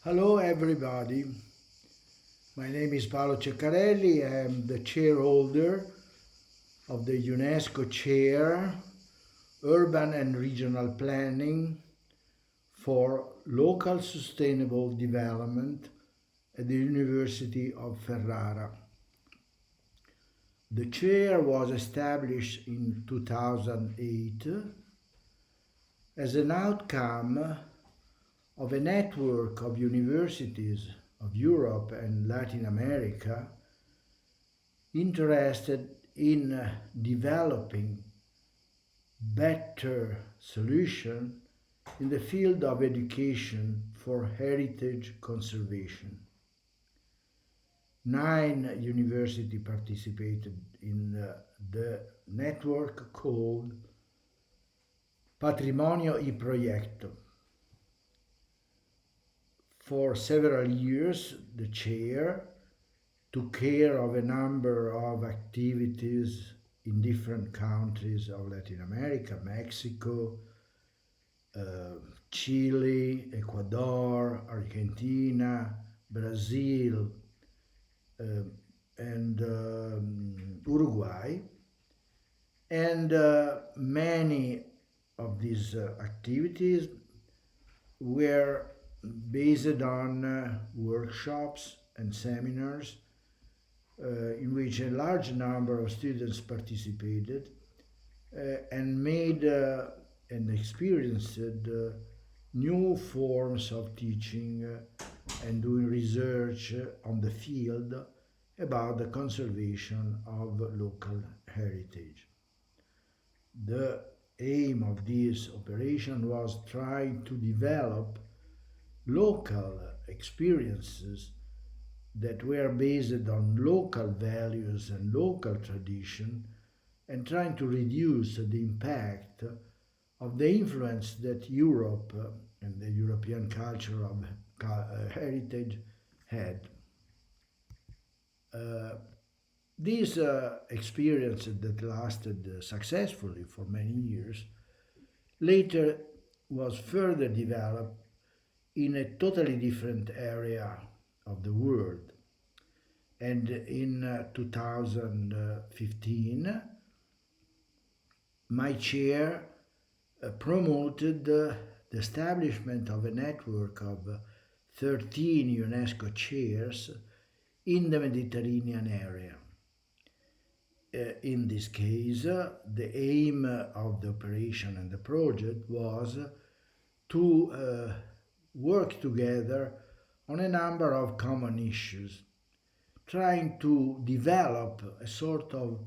Hello everybody, my name is Paolo Ceccarelli. I am the chairholder of the UNESCO Chair, Urban and Regional Planning for Local Sustainable Development at the University of Ferrara. The chair was established in 2008 as an outcome of a network of universities of Europe and Latin America interested in developing better solutions in the field of education for heritage conservation. 9 universities participated in the network called Patrimonio y Proyecto. For several years, the chair took care of a number of activities in different countries of Latin America, Mexico, Chile, Ecuador, Argentina, Brazil, and Uruguay. And many of these activities were based on workshops and seminars in which a large number of students participated and made and experienced new forms of teaching and doing research on the field about the conservation of local heritage. The aim of this operation was trying to develop local experiences that were based on local values and local tradition and trying to reduce the impact of the influence that Europe and the European culture of heritage had. Uh, this experience that lasted successfully for many years later was further developed in a totally different area of the world. And in 2015, my chair promoted the establishment of a network of 13 UNESCO chairs in the Mediterranean area. In this case, the aim of the operation and the project was to work together on a number of common issues, trying to develop a sort of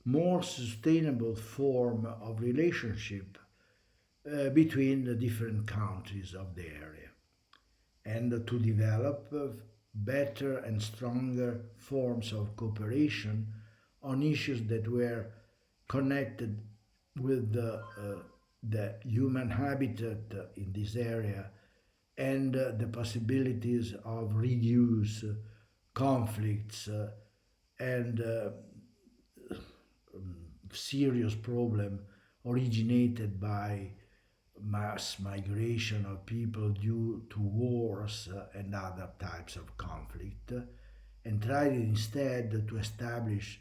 more sustainable form of relationship between the different countries of the area, and to develop better and stronger forms of cooperation on issues that were connected with the human habitat in this area and the possibilities of reduce conflicts and serious problem originated by mass migration of people due to wars and other types of conflict, and tried instead to establish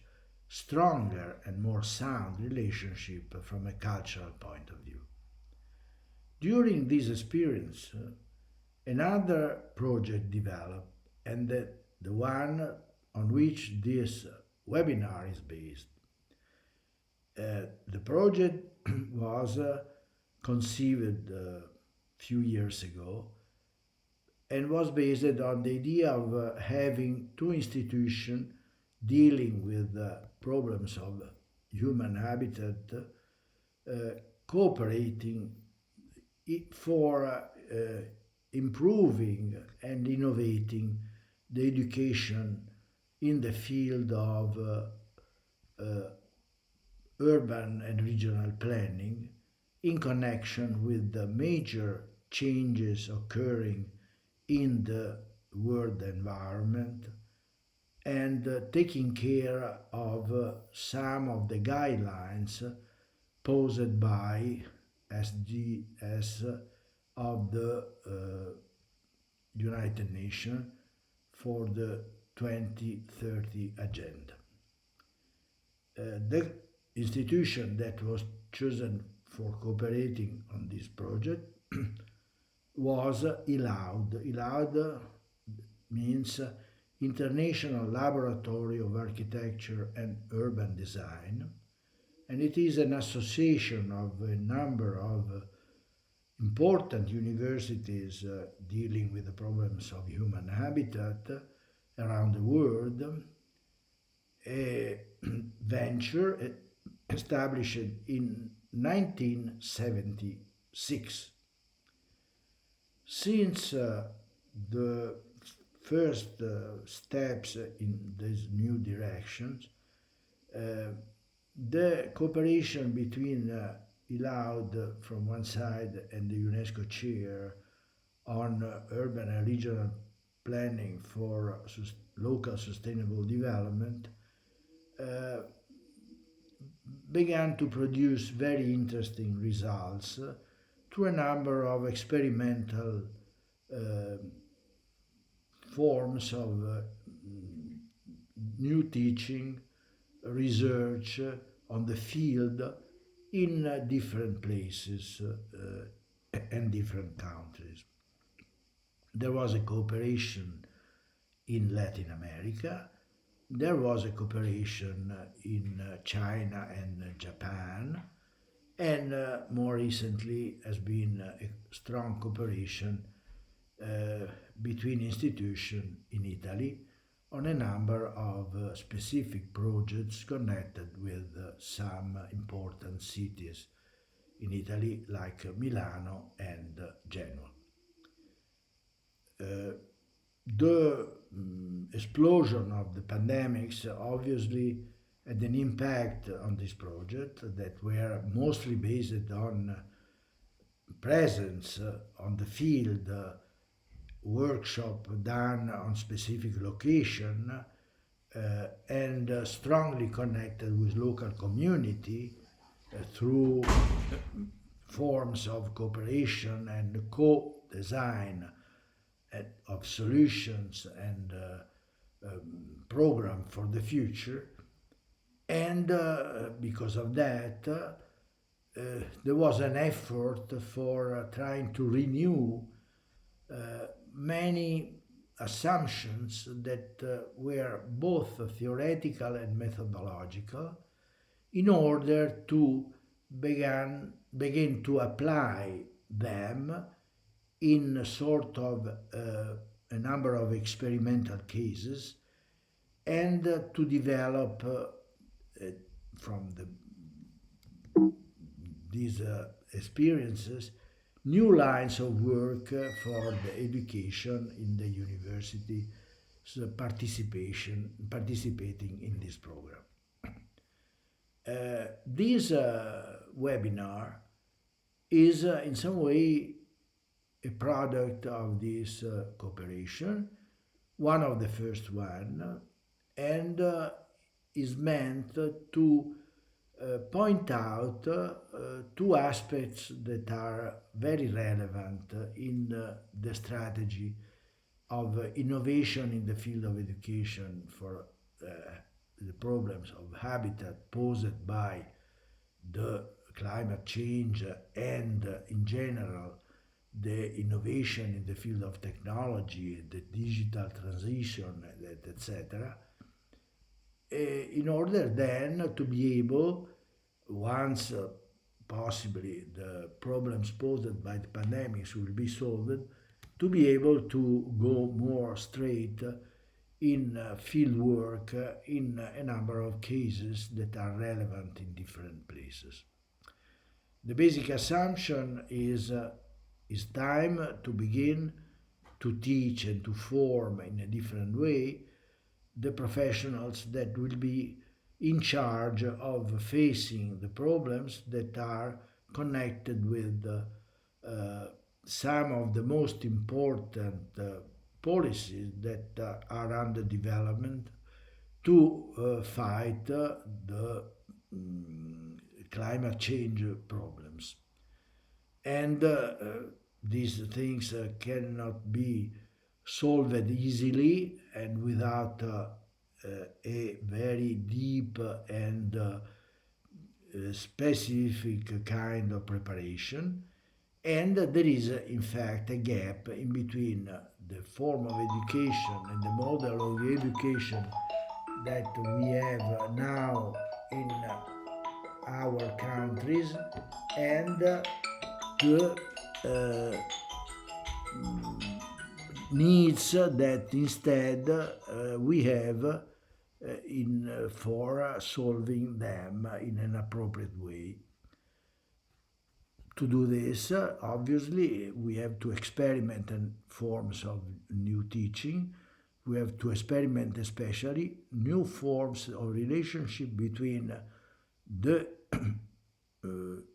stronger and more sound relationship from a cultural point of view. During this experience, another project developed, and the one on which this webinar is based. The project was conceived a few years ago and was based on the idea of having two institutions dealing with problems of human habitat cooperating for improving and innovating the education in the field of urban and regional planning in connection with the major changes occurring in the world environment and taking care of some of the guidelines posed by SGS of the United Nations for the 2030 agenda. The institution that was chosen for cooperating on this project was ILAUD. ILAUD means International Laboratory of Architecture and Urban Design, and it is an association of a number of important universities dealing with the problems of human habitat around the world, a venture established in 1976. Since the first steps in these new directions, the cooperation between ILAUD from one side and the UNESCO chair on urban and regional planning for local sustainable development began to produce very interesting results through a number of experimental forms of new teaching, research on the field in different places and different countries. There was a cooperation in Latin America. There was a cooperation in China and Japan, and more recently has been a strong cooperation between institutions in Italy on a number of specific projects connected with some important cities in Italy like Milano and Genoa. The explosion of the pandemics obviously had an impact on this project that were mostly based on presence on the field, workshop done on specific location, and strongly connected with local community through forms of cooperation and co-design of solutions and program for the future. And because of that, there was an effort for trying to renew many assumptions that were both theoretical and methodological in order to begin to apply them in a sort of a number of experimental cases and to develop from these experiences new lines of work for the education in the university participating in this program. This webinar is in some way a product of this cooperation, one of the first one, and is meant to point out two aspects that are very relevant in the strategy of innovation in the field of education for the problems of habitat posed by the climate change and in general the innovation in the field of technology, the digital transition, etc., in order then to be able, once possibly the problems posed by the pandemics will be solved, to be able to go more straight in field work in a number of cases that are relevant in different places. The basic assumption is time to begin to teach and to form in a different way the professionals that will be in charge of facing the problems that are connected with some of the most important policies that are under development to fight the climate change problems. And these things cannot be solved easily and without a very deep and specific kind of preparation. And there is, in fact, a gap in between the form of education and the model of education that we have now in our countries and the needs that instead we have for solving them in an appropriate way. To do this, obviously, we have to experiment in forms of new teaching. We have to experiment especially new forms of relationship between the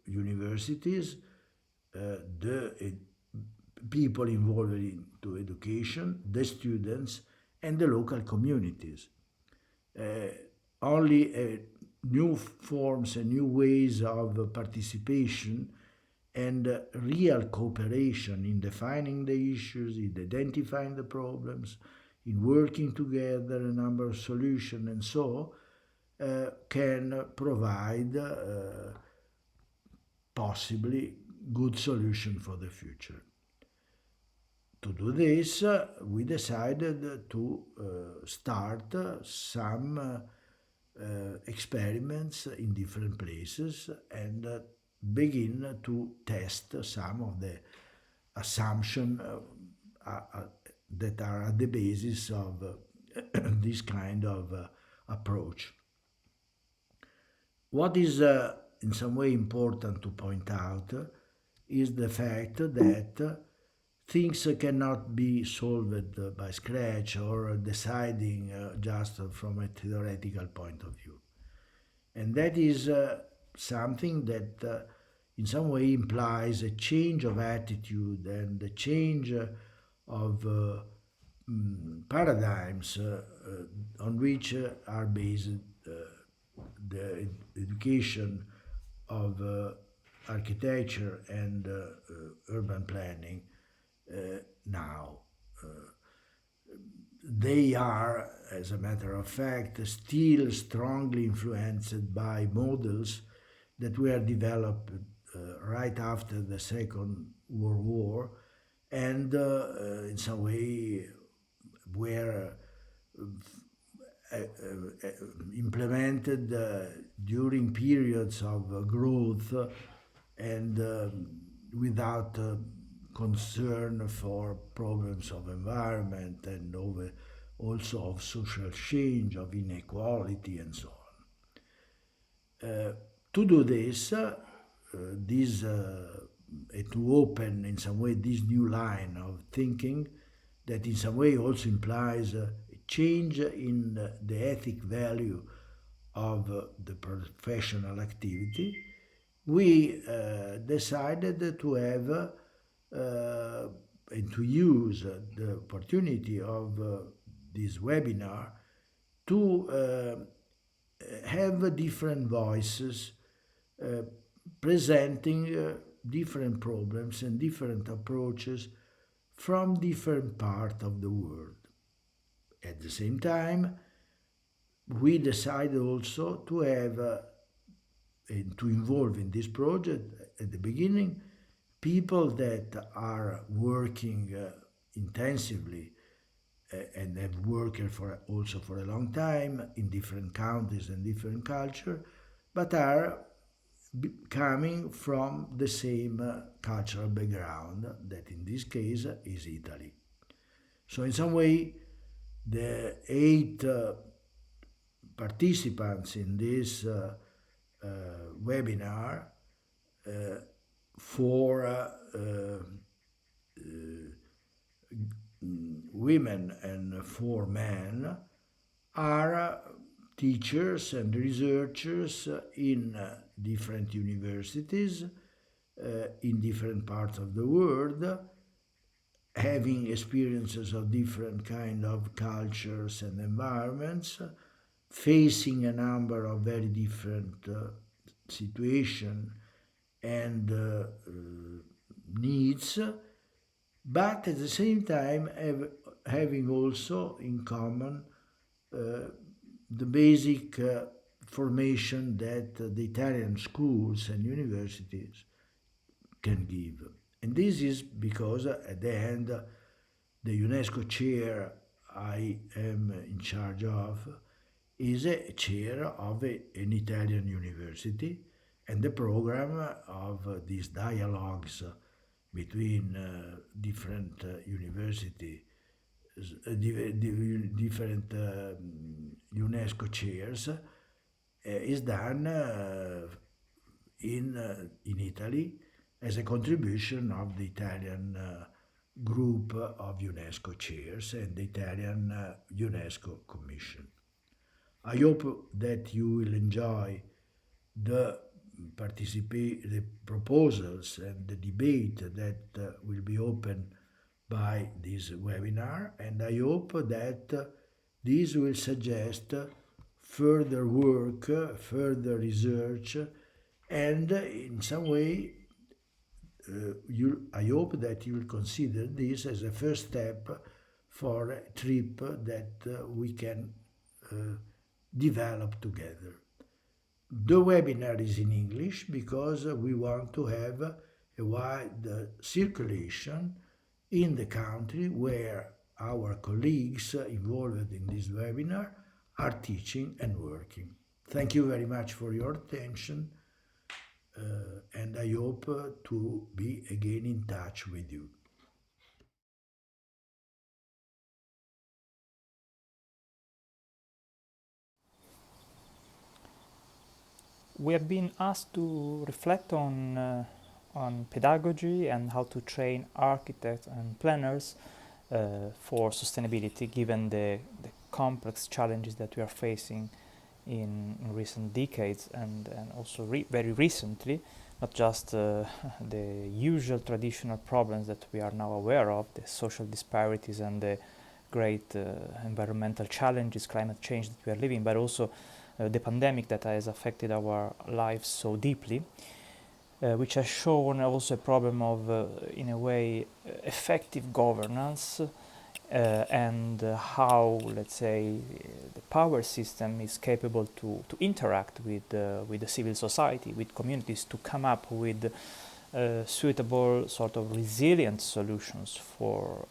universities, the people involved into education, the students, and the local communities. Only new forms and new ways of participation and real cooperation in defining the issues, in identifying the problems, in working together a number of solutions, and so can provide possibly good solution for the future. To do this, we decided to start some experiments in different places and begin to test some of the assumptions that are at the basis of this kind of approach. What is in some way important to point out is the fact that things cannot be solved by scratch or deciding just from a theoretical point of view. And that is something that in some way implies a change of attitude and a change of paradigms on which are based the education of architecture and urban planning now. They are, as a matter of fact, still strongly influenced by models that were developed right after the Second World War and in some way were implemented during periods of growth and without concern for problems of environment and also of social change, of inequality, and so on. To do this, to open in some way this new line of thinking that in some way also implies a change in the ethic value of the professional activity, we decided to have and to use the opportunity of this webinar to have different voices presenting different problems and different approaches from different parts of the world. At the same time, we decided also to have and to involve in this project at the beginning people that are working intensively and have worked also for a long time in different countries and different culture, but are coming from the same cultural background that in this case is Italy. So in some way, the 8 participants in this webinar for women and for men are teachers and researchers in different universities in different parts of the world, having experiences of different kind of cultures and environments, facing a number of very different situations and needs, but at the same time have having also in common the basic formation that the Italian schools and universities can give. And this is because at the end, the UNESCO chair I am in charge of is a chair of an Italian university, and the program of these dialogues between different university, different UNESCO chairs is done in Italy as a contribution of the Italian group of UNESCO chairs and the Italian UNESCO Commission. I hope that you will enjoy the the proposals and the debate that will be open by this webinar, and I hope that this will suggest further work, further research, and in some way I hope that you will consider this as a first step for a trip that we can develop together. The webinar is in English because we want to have a wide circulation in the country where our colleagues involved in this webinar are teaching and working. Thank you very much for your attention, and I hope to be again in touch with you. We have been asked to reflect on pedagogy and how to train architects and planners for sustainability, given the complex challenges that we are facing in recent decades and also very recently, not just the usual traditional problems that we are now aware of, the social disparities and the great environmental challenges, climate change that we are living, but also the pandemic that has affected our lives so deeply, which has shown also a problem of, in a way, effective governance and how, let's say, the power system is capable to interact with the civil society, with communities, to come up with suitable, sort of resilient solutions for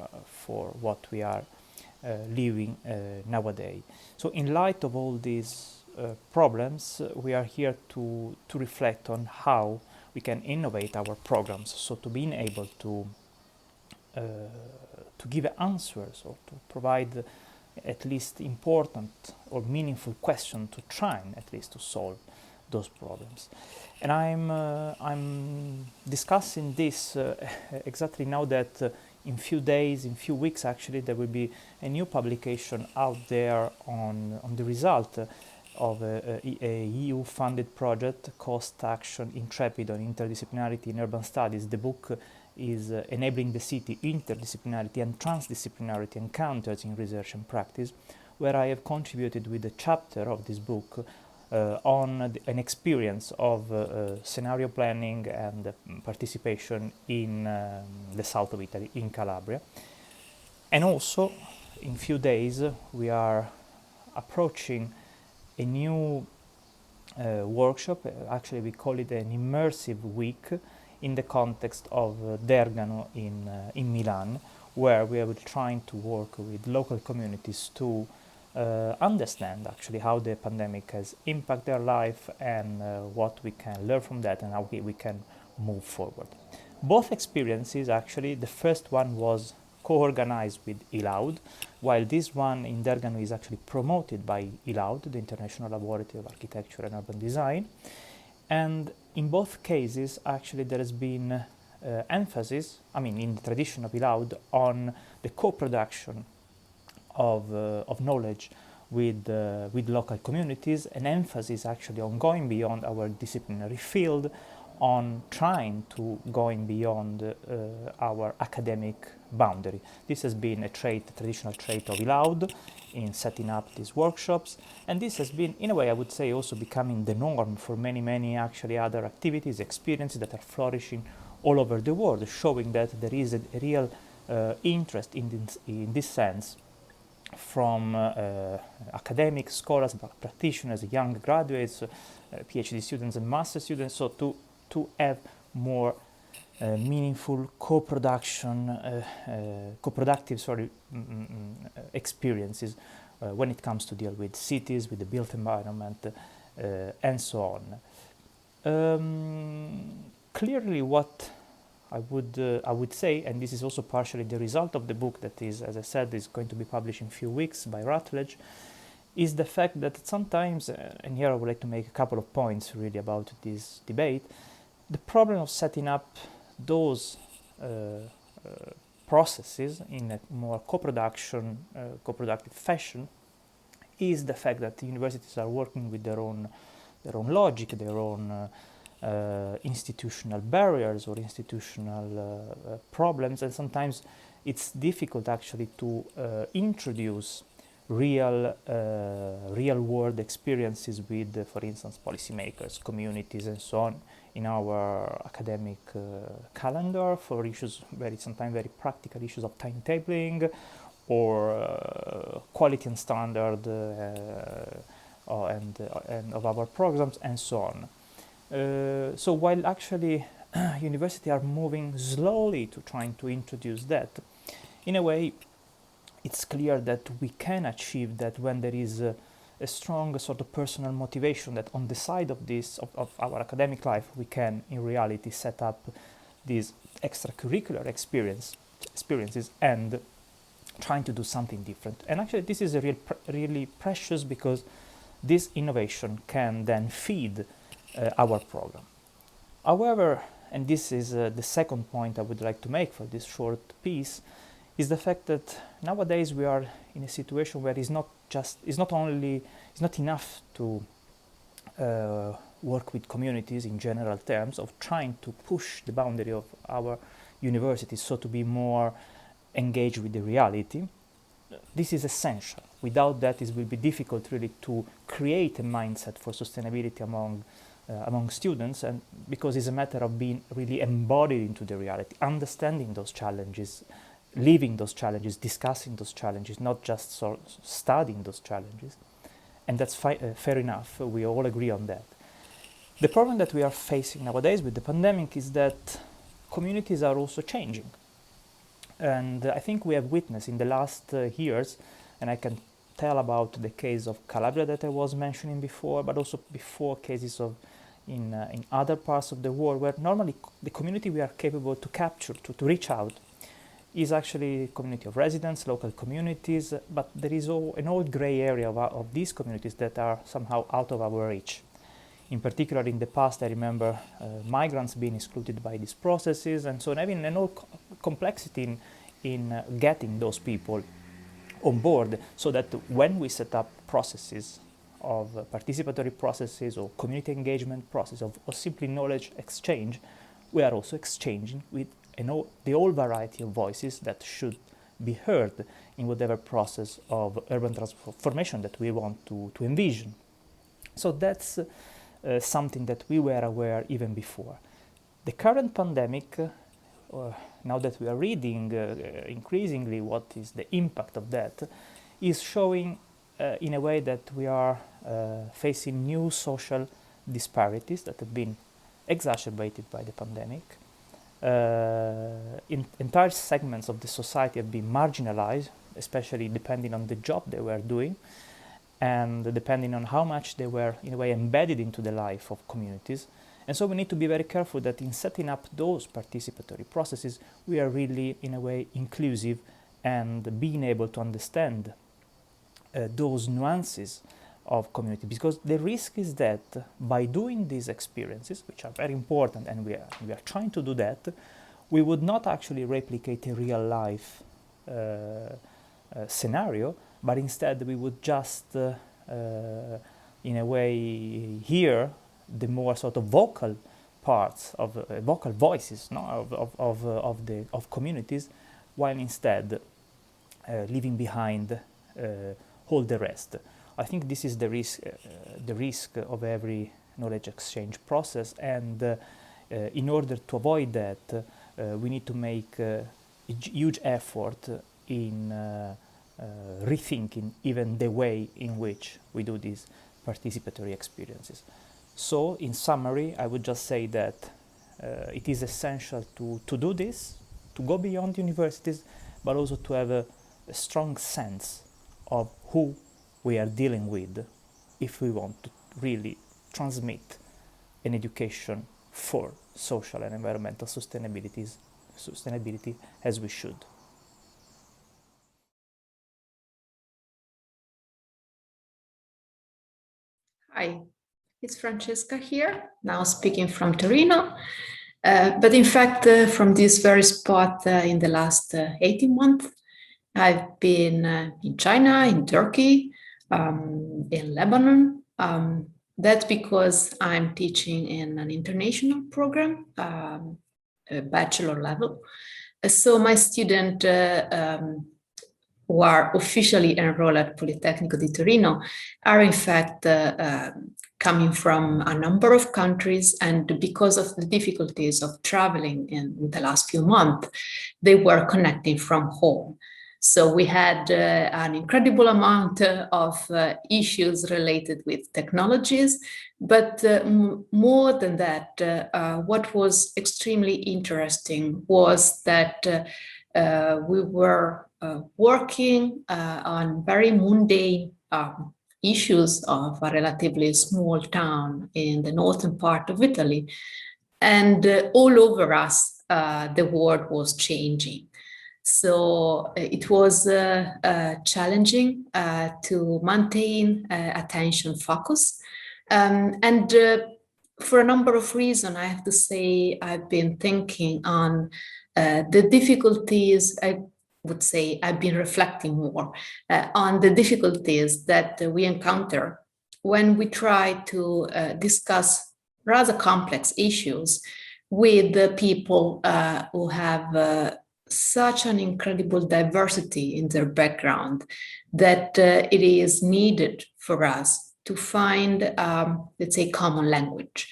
what we are living nowadays. So in light of all these problems, we are here to reflect on how we can innovate our programs, so to being able to give answers or to provide at least important or meaningful questions to try at least to solve those problems. And I'm discussing this exactly now that in few days, in few weeks actually, there will be a new publication out there on the result of a EU-funded project, Cost Action Intrepid on Interdisciplinarity in Urban Studies. The book is Enabling the City, Interdisciplinarity and Transdisciplinarity Encounters in Research and Practice, where I have contributed with a chapter of this book on an experience of scenario planning and participation in the south of Italy, in Calabria. And also, in few days, we are approaching a new workshop. Actually, we call it an immersive week in the context of Dergano in Milan, where we are trying to work with local communities to understand actually how the pandemic has impacted their life and what we can learn from that and how we can move forward. Both experiences, actually, the first one was co-organized with ILAUD, while this one in Dergano is actually promoted by ILAUD, the International Laboratory of Architecture and Urban Design. And in both cases, actually, there has been emphasis, in the tradition of ILAUD, on the co-production of knowledge with local communities, an emphasis actually on going beyond our disciplinary field, on trying to going beyond our academic boundary. This has been a traditional trait of ILAUD in setting up these workshops, and this has been, in a way, I would say, also becoming the norm for many actually other activities, experiences that are flourishing all over the world, showing that there is a real interest in this sense from academic scholars, practitioners, young graduates, PhD students and master students, so to have more meaningful co-productive experiences when it comes to deal with cities, with the built environment, and so on. Clearly, what I would say, and this is also partially the result of the book that is, as I said, is going to be published in a few weeks by Routledge, is the fact that sometimes, and here I would like to make a couple of points really about this debate, the problem of setting up those processes in a more co-productive fashion is the fact that the universities are working with their own logic, their own institutional barriers or institutional problems, and sometimes it's difficult actually to introduce real world experiences with, for instance, policymakers, communities, and so on in our academic calendar for issues sometimes very practical issues of timetabling or quality and standard and of our programs and so on. So while actually universities are moving slowly to trying to introduce that, in a way it's clear that we can achieve that when there is a strong sort of personal motivation that on the side of this, of our academic life, we can in reality set up these extracurricular experiences and trying to do something different. And actually this is really precious because this innovation can then feed our program. However, and this is the second point I would like to make for this short piece, is the fact that nowadays we are in a situation where it's not enough to work with communities in general terms of trying to push the boundary of our universities so to be more engaged with the reality. This is essential. Without that, it will be difficult really to create a mindset for sustainability among students, and because it's a matter of being really embodied into the reality, understanding those challenges, living those challenges, discussing those challenges, not just studying those challenges. And that's fair enough, we all agree on that. The problem that we are facing nowadays with the pandemic is that communities are also changing. And I think we have witnessed in the last years, and I can tell about the case of Calabria that I was mentioning before, but also before cases of in other parts of the world where normally the community we are capable to capture, to reach out, is actually community of residents, local communities, but there is an old gray area of these communities that are somehow out of our reach. In particular, in the past, I remember migrants being excluded by these processes, and so having an old complexity in getting those people on board, so that when we set up processes of participatory processes or community engagement process or simply knowledge exchange, we are also exchanging with the whole variety of voices that should be heard in whatever process of urban transformation that we want to envision. So that's something that we were aware even before. The current pandemic, now that we are reading increasingly what is the impact of that, is showing in a way that we are facing new social disparities that have been exacerbated by the pandemic. Entire segments of the society have been marginalized, especially depending on the job they were doing and depending on how much they were in a way embedded into the life of communities. And so we need to be very careful that in setting up those participatory processes, we are really in a way inclusive and being able to understand those nuances of community, because the risk is that by doing these experiences, which are very important, and we are trying to do that, we would not actually replicate a real life scenario, but instead we would just in a way hear the more sort of vocal parts of vocal voices, no, of communities, while instead leaving behind all the rest. I think this is the risk of every knowledge exchange process, and in order to avoid that, we need to make huge effort in rethinking even the way in which we do these participatory experiences. So, in summary, I would just say that it is essential to do this, to go beyond universities, but also to have a strong sense of who we are dealing with if we want to really transmit an education for social and environmental sustainability as we should. Hi, it's Francesca here, now speaking from Torino. But in fact, from this very spot in the last 18 months, I've been in China, in Turkey, in Lebanon. That's because I'm teaching in an international program, a bachelor level. So my students who are officially enrolled at Politecnico di Torino are in fact coming from a number of countries, and because of the difficulties of traveling in the last few months, they were connecting from home. So we had an incredible amount of issues related with technologies, but more than that, what was extremely interesting was that we were working on very mundane issues of a relatively small town in the northern part of Italy. And all over us, the world was changing. So it was challenging to maintain attention focus. And for a number of reasons, I have to say, I've been thinking on the difficulties. I would say I've been reflecting more on the difficulties that we encounter when we try to discuss rather complex issues with the people who have such an incredible diversity in their background that it is needed for us to find, let's say, common language.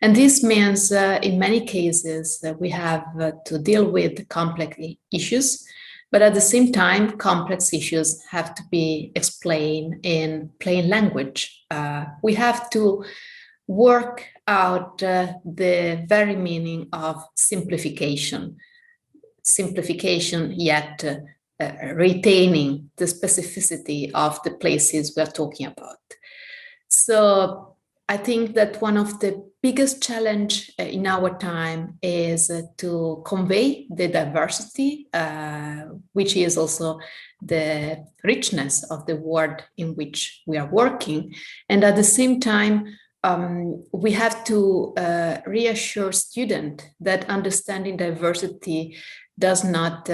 And this means in many cases that we have to deal with complex issues, but at the same time, complex issues have to be explained in plain language. We have to work out the very meaning of simplification, yet retaining the specificity of the places we're talking about. So I think that one of the biggest challenge in our time is to convey the diversity, which is also the richness of the world in which we are working. And at the same time, we have to reassure students that understanding diversity does not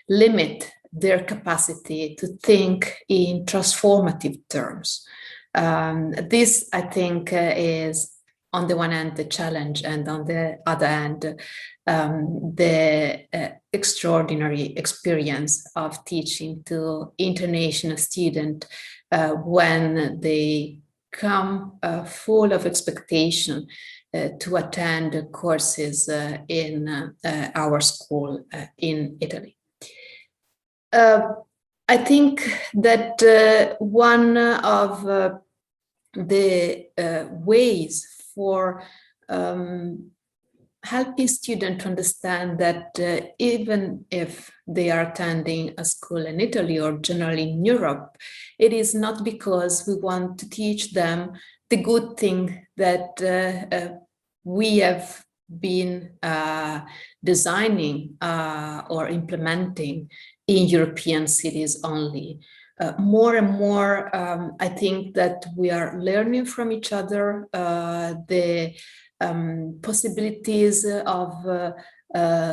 limit their capacity to think in transformative terms. This, I think, is on the one hand the challenge, and on the other hand, the extraordinary experience of teaching to international students when they come full of expectation to attend courses in our school in Italy. I think that one of the ways for helping students to understand that even if they are attending a school in Italy or generally in Europe, it is not because we want to teach them the good thing that we have been designing or implementing in European cities only. More and more, I think that we are learning from each other the possibilities of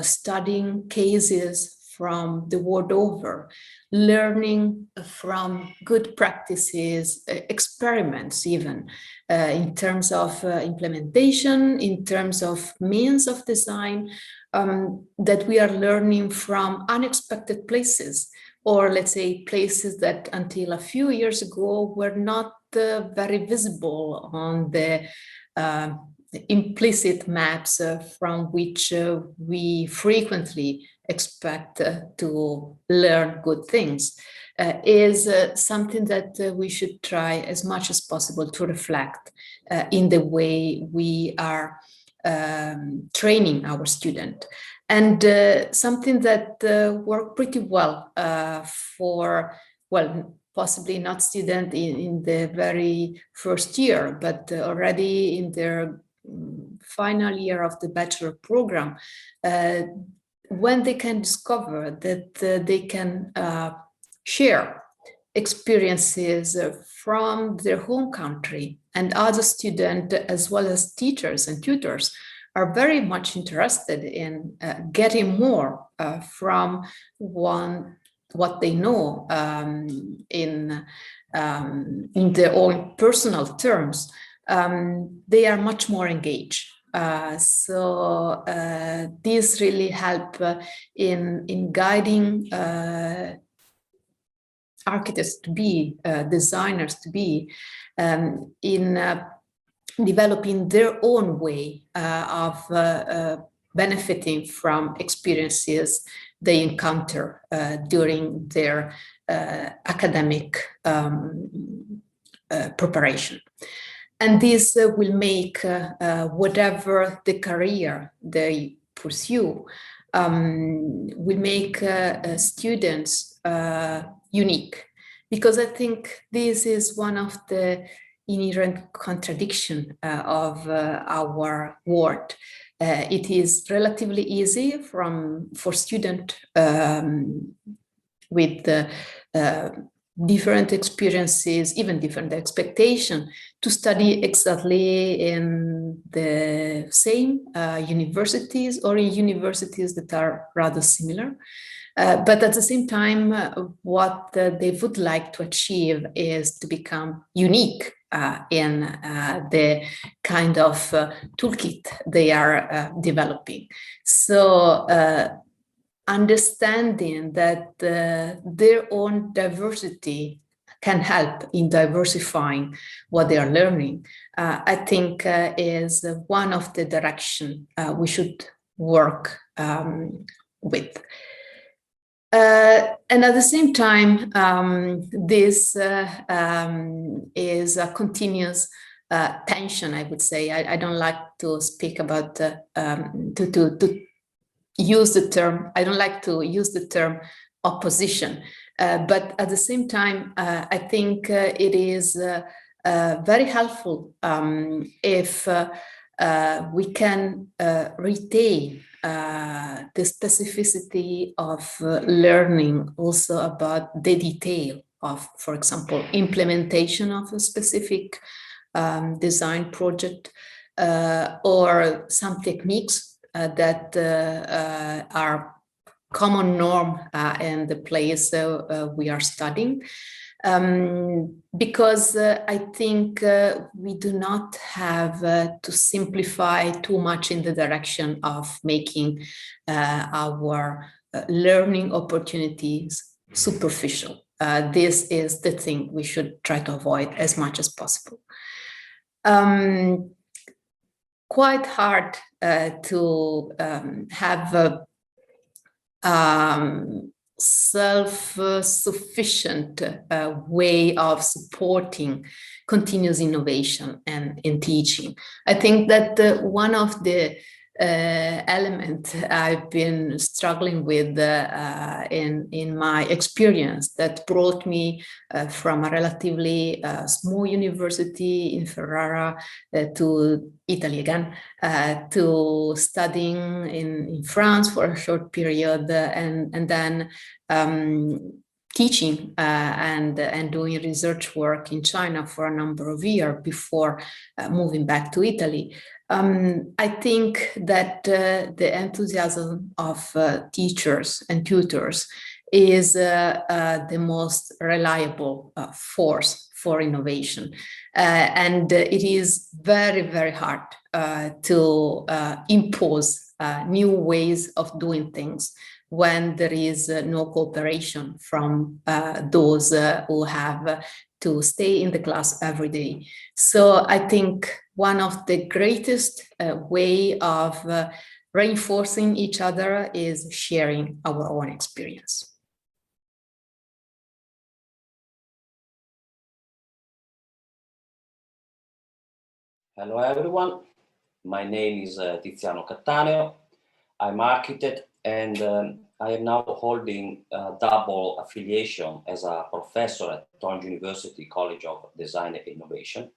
studying cases from the world over, learning from good practices, experiments even, in terms of implementation, in terms of means of design, that we are learning from unexpected places, or let's say places that until a few years ago were not very visible on the implicit maps from which we frequently expect to learn good things, is something that we should try as much as possible to reflect in the way we are training our student. And something that worked pretty well for, well, possibly not student in the very first year, but already in their final year of the bachelor program, when they can discover that they can share experiences from their home country, and other students as well as teachers and tutors are very much interested in getting more from what they know in their own personal terms. They are much more engaged. So this really help in guiding architects to be, designers to be, in developing their own way of benefiting from experiences they encounter during their academic preparation. And this will make whatever the career they pursue, will make students unique. Because I think this is one of the inherent contradiction of our world. It is relatively easy for students with different experiences, even different expectations, to study exactly in the same universities or in universities that are rather similar. But at the same time, what they would like to achieve is to become unique in the kind of toolkit they are developing. So understanding that their own diversity can help in diversifying what they are learning, I think is one of the directions we should work with. And at the same time, this is a continuous tension, I would say. I don't like to speak about, to use the term, I don't like to use the term opposition. But at the same time, I think it is very helpful if we can retain the specificity of learning also about the detail of, for example, implementation of a specific design project or some techniques that are common norm in the place we are studying. Because I think we do not have to simplify too much in the direction of making our learning opportunities superficial. This is the thing we should try to avoid as much as possible. Quite hard to have self-sufficient way of supporting continuous innovation and in teaching. I think that one of the element I've been struggling with in my experience that brought me from a relatively small university in Ferrara to Italy again, to studying in France for a short period and then teaching and doing research work in China for a number of years before moving back to Italy. I think that the enthusiasm of teachers and tutors is the most reliable force for innovation. And it is very, very hard to impose new ways of doing things when there is no cooperation from those who have to stay in the class every day. So I think one of the greatest way of reinforcing each other is sharing our own experience. Hello everyone, my name is Tiziano Cattaneo. I'm architect and I am now holding a double affiliation as a professor at Tongji University College of Design and Innovation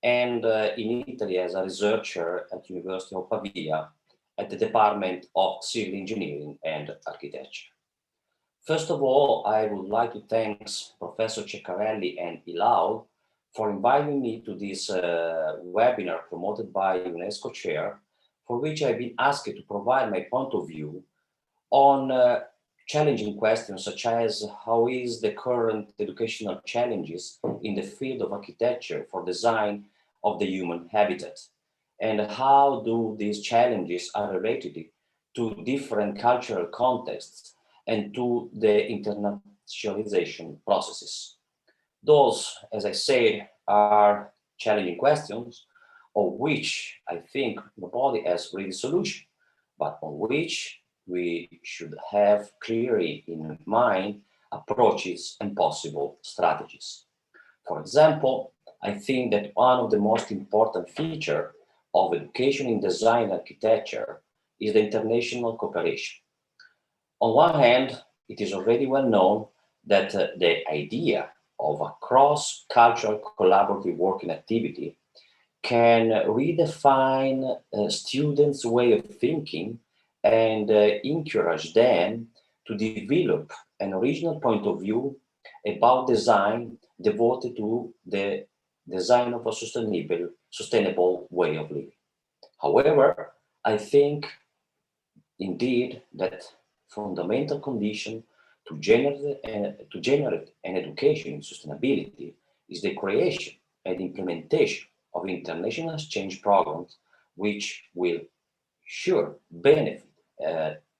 and in Italy as a researcher at University of Pavia at the Department of Civil Engineering and Architecture. First of all, I would like to thank Professor Ceccarelli and ILAUD for inviting me to this webinar promoted by UNESCO Chair, for which I've been asked to provide my point of view on challenging questions such as how is the current educational challenges in the field of architecture for design of the human habitat, and how do these challenges are related to different cultural contexts and to the internationalization processes. Those, as I said, are challenging questions of which I think nobody has really solution, but on which we should have clearly in mind approaches and possible strategies. For example, I think that one of the most important features of education in design and architecture is the international cooperation. On one hand, it is already well known that the idea of a cross-cultural collaborative working activity can redefine students' way of thinking and encourage them to develop an original point of view about design devoted to the design of a sustainable way of living. However, I think indeed that fundamental condition to generate an education in sustainability is the creation and implementation of international exchange programs which will sure benefit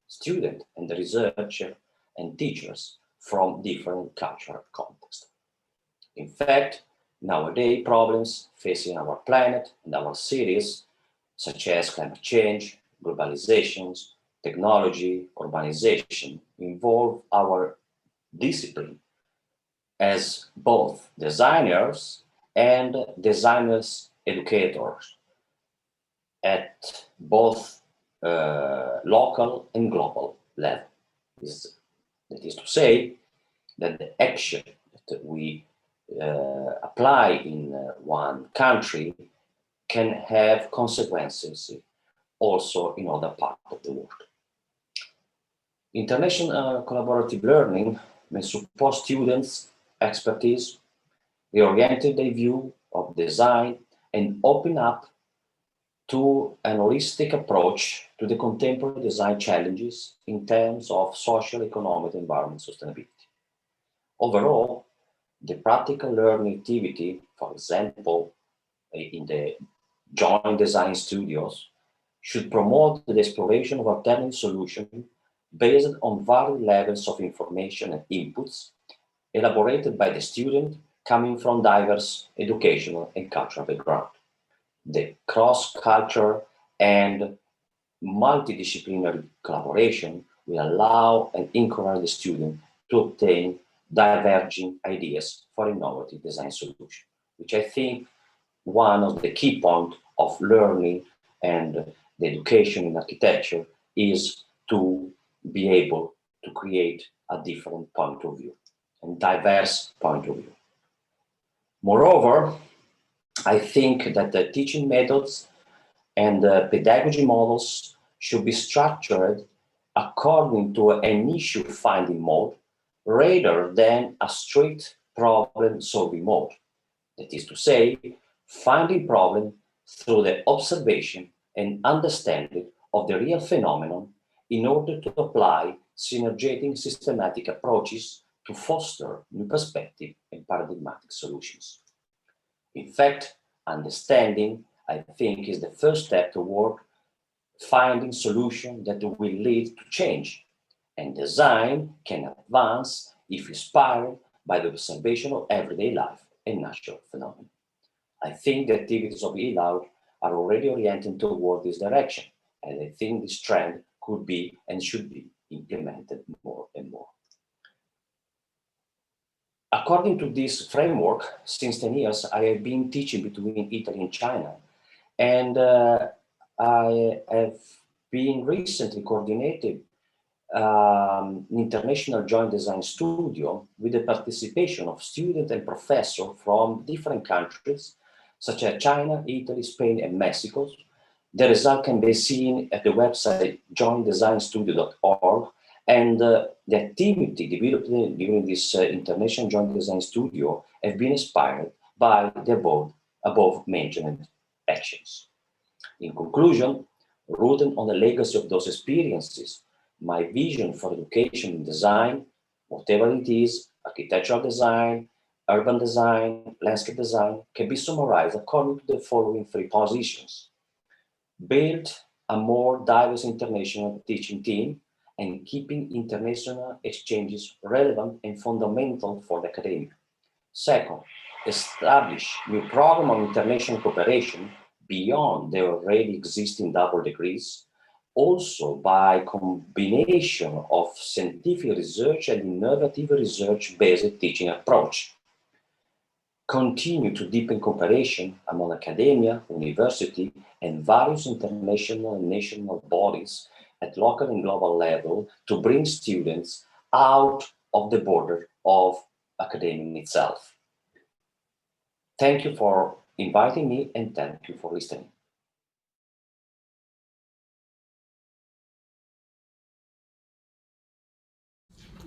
students and the researchers and teachers from different cultural contexts. In fact, nowadays problems facing our planet and our cities, such as climate change, globalizations, technology, urbanization, involve our discipline as both designers and designers educators at both local and global level. That is to say that the action that we apply in one country can have consequences also in other parts of the world. International collaborative learning may support students' expertise, reorient their view of design, and open up to an holistic approach to the contemporary design challenges in terms of social, economic, and environment sustainability. Overall, the practical learning activity, for example, in the joint design studios, should promote the exploration of alternative solutions based on varied levels of information and inputs elaborated by the student coming from diverse educational and cultural background. The cross-cultural and multidisciplinary collaboration will allow and encourage the student to obtain diverging ideas for innovative design solutions, which I think one of the key points of learning and the education in architecture is to be able to create a different point of view and diverse point of view. Moreover, I think that the teaching methods and the pedagogy models should be structured according to an issue finding mode rather than a strict problem solving mode. That is to say, finding problem through the observation and understanding of the real phenomenon in order to apply synergetic systematic approaches to foster new perspective and paradigmatic solutions. In fact, understanding, I think, is the first step toward finding solutions that will lead to change, and design can advance if inspired by the observation of everyday life and natural phenomena. I think the activities of ILAUD are already oriented toward this direction, and I think this trend could be and should be implemented more and more. According to this framework, since 10 years, I have been teaching between Italy and China, and I have been recently coordinated an international joint design studio with the participation of students and professors from different countries, such as China, Italy, Spain, and Mexico. The result can be seen at the website jointdesignstudio.org, and the activity developed during this international joint design studio have been inspired by the above mentioned actions. In conclusion, rooted on the legacy of those experiences, my vision for education and design, whatever it is, architectural design, urban design, landscape design, can be summarized according to the following three positions. Build a more diverse international teaching team and keeping international exchanges relevant and fundamental for the academia. Second, establish new program of international cooperation beyond the already existing double degrees, also by combination of scientific research and innovative research-based teaching approach. Continue to deepen cooperation among academia, university, and various international and national bodies at local and global level to bring students out of the border of academia itself. Thank you for inviting me, and thank you for listening.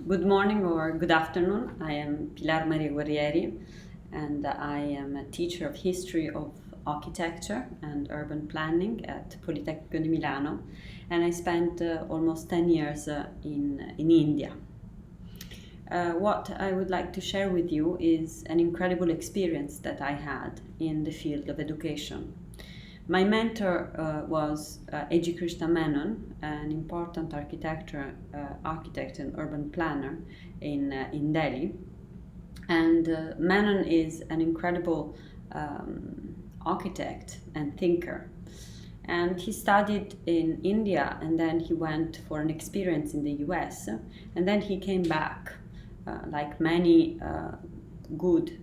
Good morning or good afternoon. I am Pilar Guerreri, and I am a teacher of history of architecture and urban planning at Politecnico di Milano, and I spent almost 10 years in India. What I would like to share with you is an incredible experience that I had in the field of education. My mentor was A.G. Krishna Menon, an important architect and urban planner in Delhi. And Menon is an incredible architect and thinker. And he studied in India, and then he went for an experience in the US, and then he came back, like many good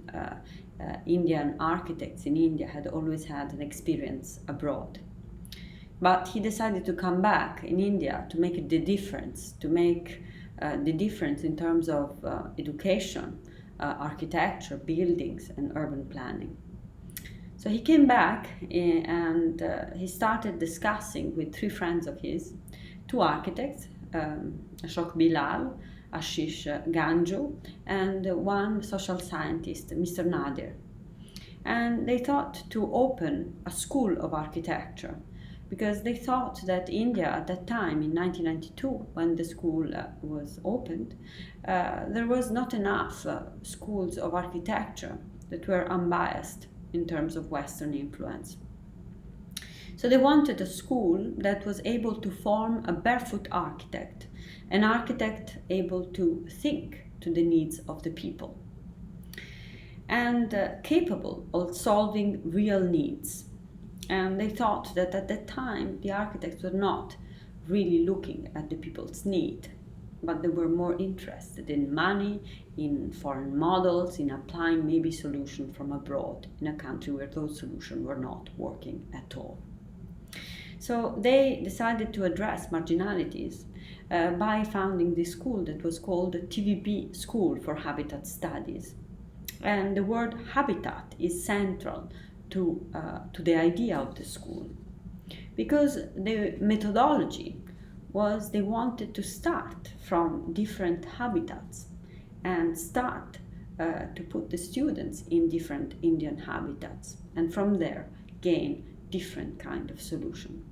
Indian architects in India had always had an experience abroad. But he decided to come back in India to make the difference, in terms of education, architecture, buildings, and urban planning. So he came back and he started discussing with three friends of his, two architects, Ashok Bilal, Ashish Ganju, and one social scientist, Mr. Nadir. And they thought to open a school of architecture because they thought that India at that time, in 1992, when the school was opened, there was not enough schools of architecture that were unbiased in terms of Western influence. So they wanted a school that was able to form a barefoot architect, an architect able to think to the needs of the people, and capable of solving real needs. And they thought that at that time the architects were not really looking at the people's need, but they were more interested in money, in foreign models, in applying maybe solutions from abroad in a country where those solutions were not working at all. So they decided to address marginalities by founding this school that was called the TVP School for Habitat Studies. And the word habitat is central to the idea of the school, because the methodology was they wanted to start from different habitats and start to put the students in different Indian habitats, and from there gain different kind of solution.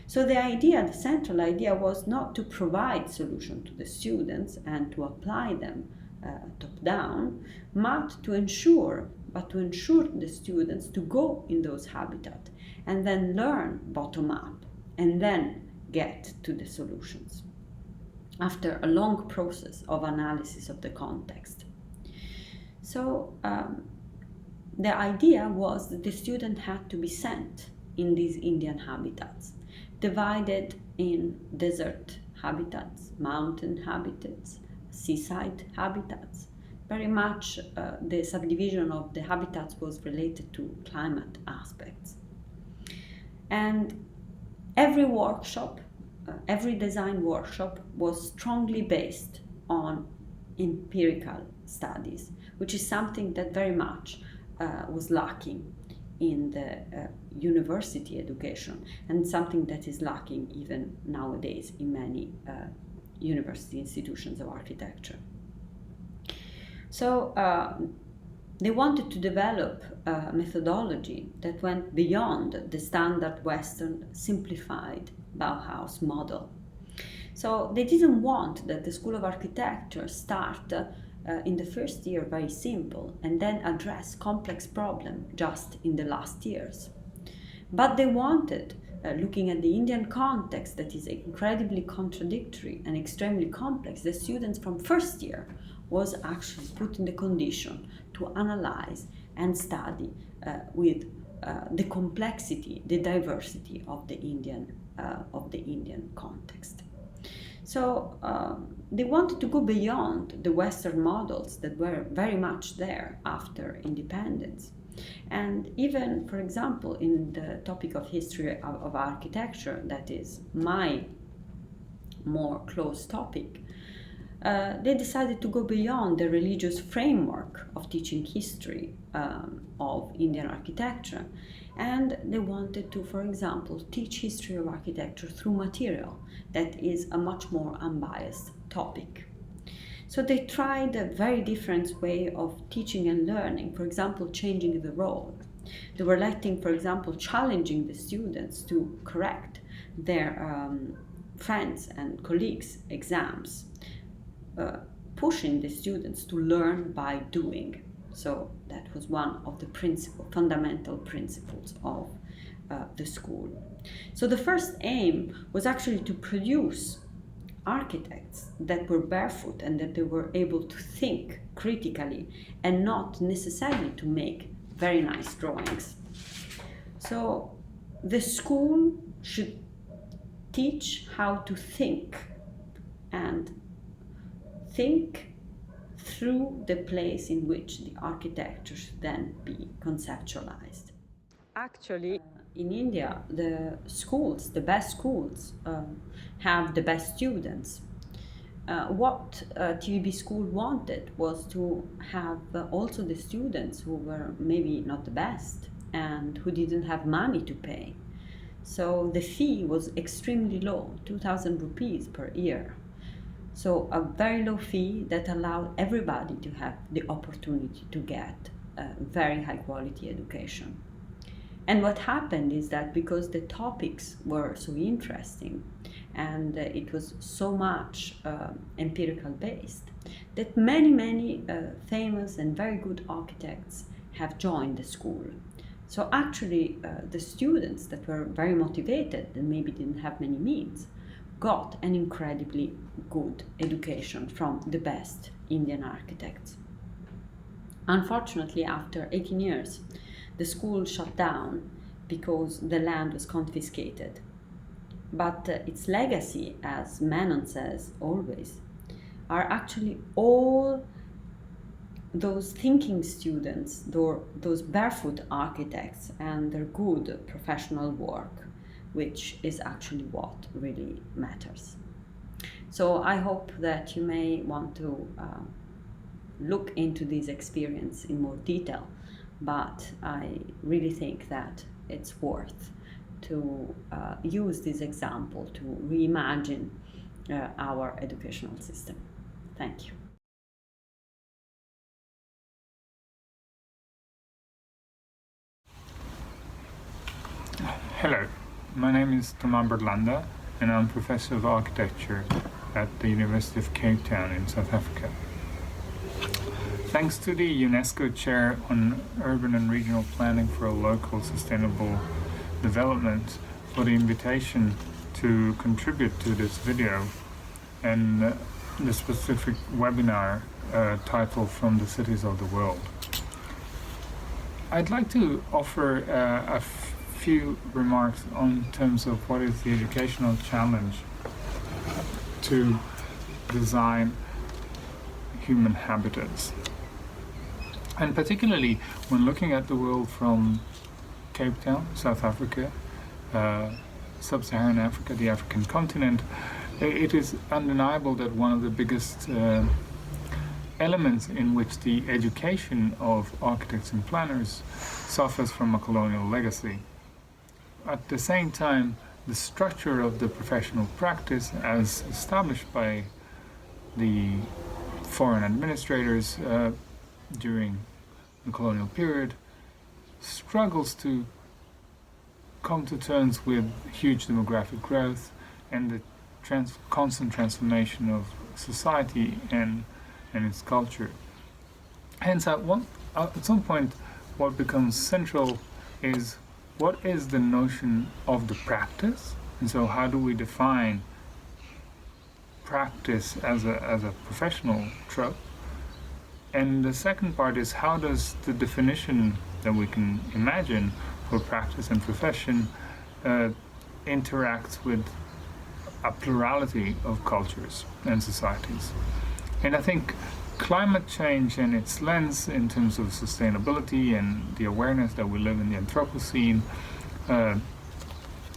So the central idea was not to provide solution to the students and to apply them top down, but to ensure the students to go in those habitats and then learn bottom up and then get to the solutions after a long process of analysis of the context. So the idea was that the student had to be sent in these Indian habitats, divided in desert habitats, mountain habitats, seaside habitats. Very much the subdivision of the habitats was related to climate aspects. And every workshop, every design workshop was strongly based on empirical studies, which is something that very much was lacking in the university education, and something that is lacking even nowadays in many university institutions of architecture. So they wanted to develop a methodology that went beyond the standard Western simplified Bauhaus model. So they didn't want that the School of Architecture start in the first year very simple and then address complex problems just in the last years. But they wanted, looking at the Indian context that is incredibly contradictory and extremely complex, the students from first year was actually put in the condition to analyze and study with the complexity, the diversity of the Indian context. So they wanted to go beyond the Western models that were very much there after independence. And even, for example, in the topic of history of architecture, that is my more close topic, they decided to go beyond the religious framework of teaching history of Indian architecture, and they wanted to, for example, teach history of architecture through material that is a much more unbiased topic. So they tried a very different way of teaching and learning, for example, changing the role. They were letting, for example, challenging the students to correct their friends and colleagues' exams, pushing the students to learn by doing. So that was one of the fundamental principles of the school. So the first aim was actually to produce architects that were barefoot and that they were able to think critically and not necessarily to make very nice drawings. So the school should teach how to think, and think through the place in which the architecture should then be conceptualized. Actually, in India, the schools, the best schools, have the best students. What TVB school wanted was to have also the students who were maybe not the best and who didn't have money to pay. So the fee was extremely low, 2,000 rupees per year. So a very low fee that allowed everybody to have the opportunity to get a very high quality education. And what happened is that because the topics were so interesting and it was so much empirical based, that many famous and very good architects have joined the school. So actually the students that were very motivated and maybe didn't have many means got an incredibly good education from the best Indian architects. Unfortunately, after 18 years, the school shut down because the land was confiscated. But its legacy, as Menon says always, are actually all those thinking students, those barefoot architects and their good professional work, which is actually what really matters. So I hope that you may want to look into this experience in more detail, but I really think that it's worth to use this example to reimagine our educational system. Thank you. Hello, my name is Toma Berlanda and I'm Professor of Architecture at the University of Cape Town in South Africa. Thanks to the UNESCO Chair on Urban and Regional Planning for a Local Sustainable Development for the invitation to contribute to this video and the specific webinar titled From the Cities of the World. I'd like to offer a few remarks on terms of what is the educational challenge to design human habitats. And particularly when looking at the world from Cape Town, South Africa, Sub-Saharan Africa, the African continent, it is undeniable that one of the biggest elements in which the education of architects and planners suffers from a colonial legacy. At the same time, the structure of the professional practice as established by the foreign administrators during the colonial period struggles to come to terms with huge demographic growth and the constant transformation of society and its culture. Hence, at some point, what becomes central is what is the notion of the practice, and so how do we define practice as a professional trope? And the second part is how does the definition that we can imagine for practice and profession interact with a plurality of cultures and societies. And I think climate change and its lens in terms of sustainability and the awareness that we live in the Anthropocene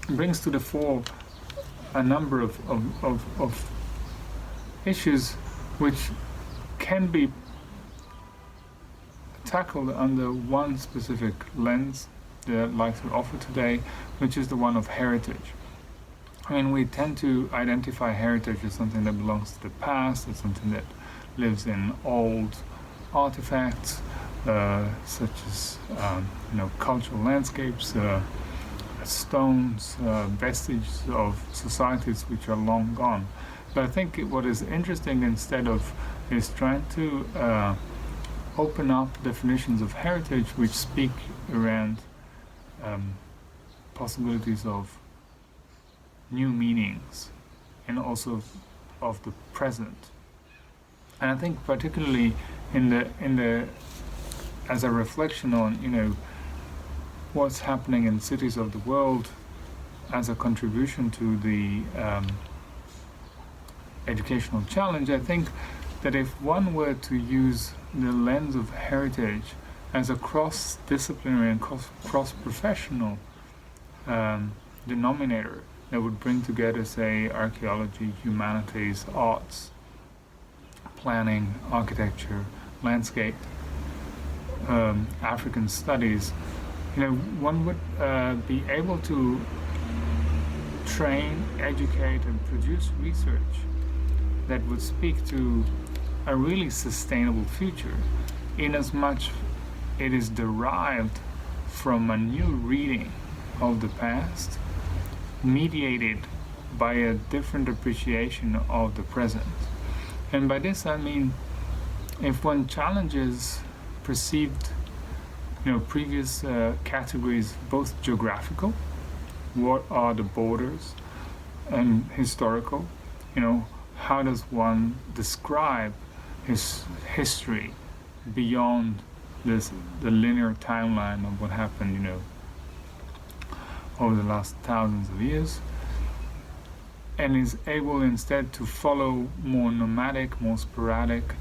brings to the fore a number of issues which can be tackled under one specific lens that I'd like to offer today, which is the one of heritage. I mean, we tend to identify heritage as something that belongs to the past, as something that lives in old artifacts, such as cultural landscapes, stones, vestiges of societies which are long gone. But I think what is interesting instead of is trying to open up definitions of heritage which speak around possibilities of new meanings and also of the present. And I think particularly in the as a reflection on what's happening in cities of the world as a contribution to the educational challenge, I think that if one were to use the lens of heritage as a cross-disciplinary and cross-professional denominator that would bring together, say, archaeology, humanities, arts, planning, architecture, landscape, African studies, one would be able to train, educate, and produce research that would speak to a really sustainable future, in as much it is derived from a new reading of the past, mediated by a different appreciation of the present. And by this I mean, if one challenges perceived, previous categories, both geographical, what are the borders, and historical, how does one describe his history beyond the linear timeline of what happened, over the last thousands of years, and is able instead to follow more nomadic, more sporadic,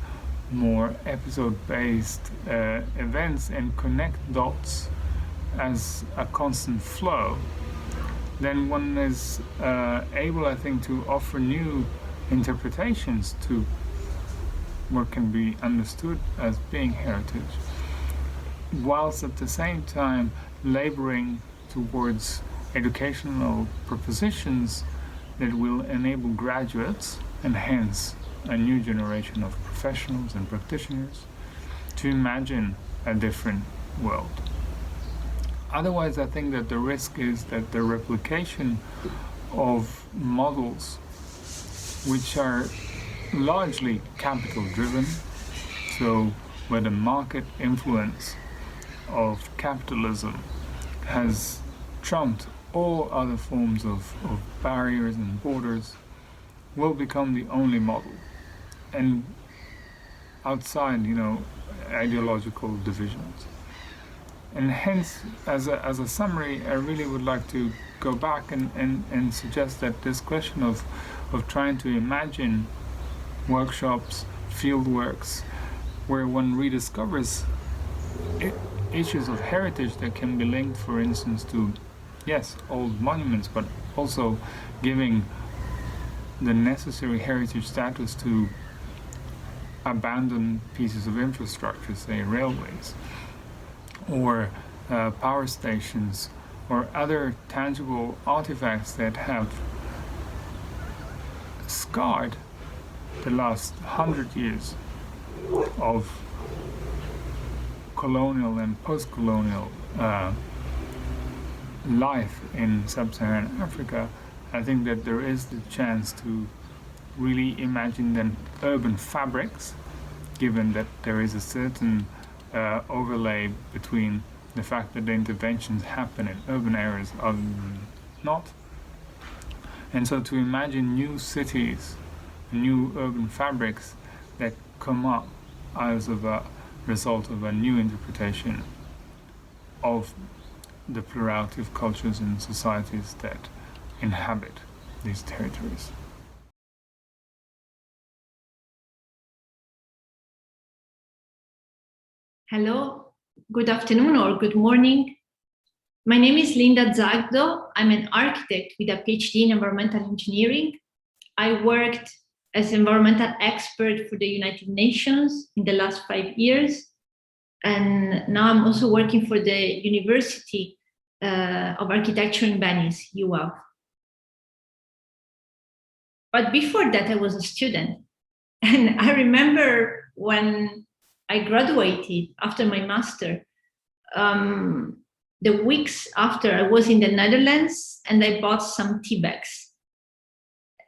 more episode-based events and connect dots as a constant flow, then one is able, I think, to offer new interpretations to what can be understood as being heritage, whilst at the same time laboring towards educational propositions that will enable graduates, and hence a new generation of professionals and practitioners, to imagine a different world. Otherwise, I think that the risk is that the replication of models which are largely capital driven, so where the market influence of capitalism has trumped all other forms of barriers and borders, will become the only model. And outside, ideological divisions. And hence, as a summary, I really would like to go back and suggest that this question of trying to imagine workshops, field works, where one rediscovers issues of heritage that can be linked, for instance, to, yes, old monuments, but also giving the necessary heritage status to abandoned pieces of infrastructure, say railways, or power stations, or other tangible artifacts that have scarred the last 100 years of colonial and post-colonial life in sub-Saharan Africa. I think that there is the chance to really imagine then urban fabrics, given that there is a certain overlay between the fact that the interventions happen in urban areas or not. And so to imagine new cities, new urban fabrics that come up as a result of a new interpretation of the plurality of cultures and societies that inhabit these territories. Hello, good afternoon or good morning. My name is Linda Zagdo. I'm an architect with a PhD in environmental engineering. I worked as environmental expert for the United Nations in the last 5 years. And now I'm also working for the University of Architecture in Venice, UAV. But before that, I was a student. And I remember when I graduated after my master, the weeks after I was in the Netherlands and I bought some tea bags.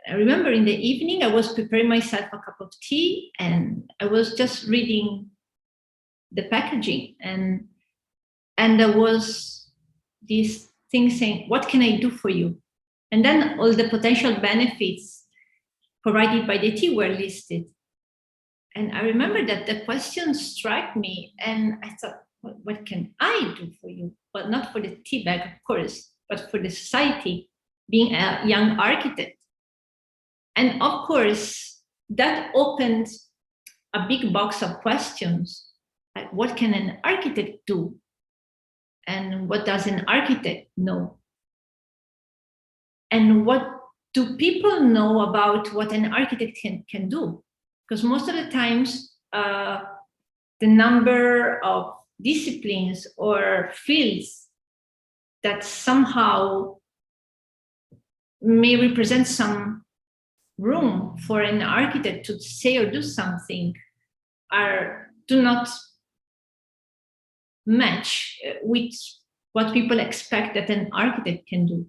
I remember in the evening, I was preparing myself a cup of tea and I was just reading the packaging and there was this thing saying, what can I do for you? And then all the potential benefits provided by the tea were listed. And I remember that the question struck me and I thought, what can I do for you? Well, not for the tea bag, of course, but for the society, being a young architect. And of course, that opened a big box of questions. Like, what can an architect do? And what does an architect know? And what do people know about what an architect can do? Because most of the times, the number of disciplines or fields that somehow may represent some room for an architect to say or do something do not match with what people expect that an architect can do.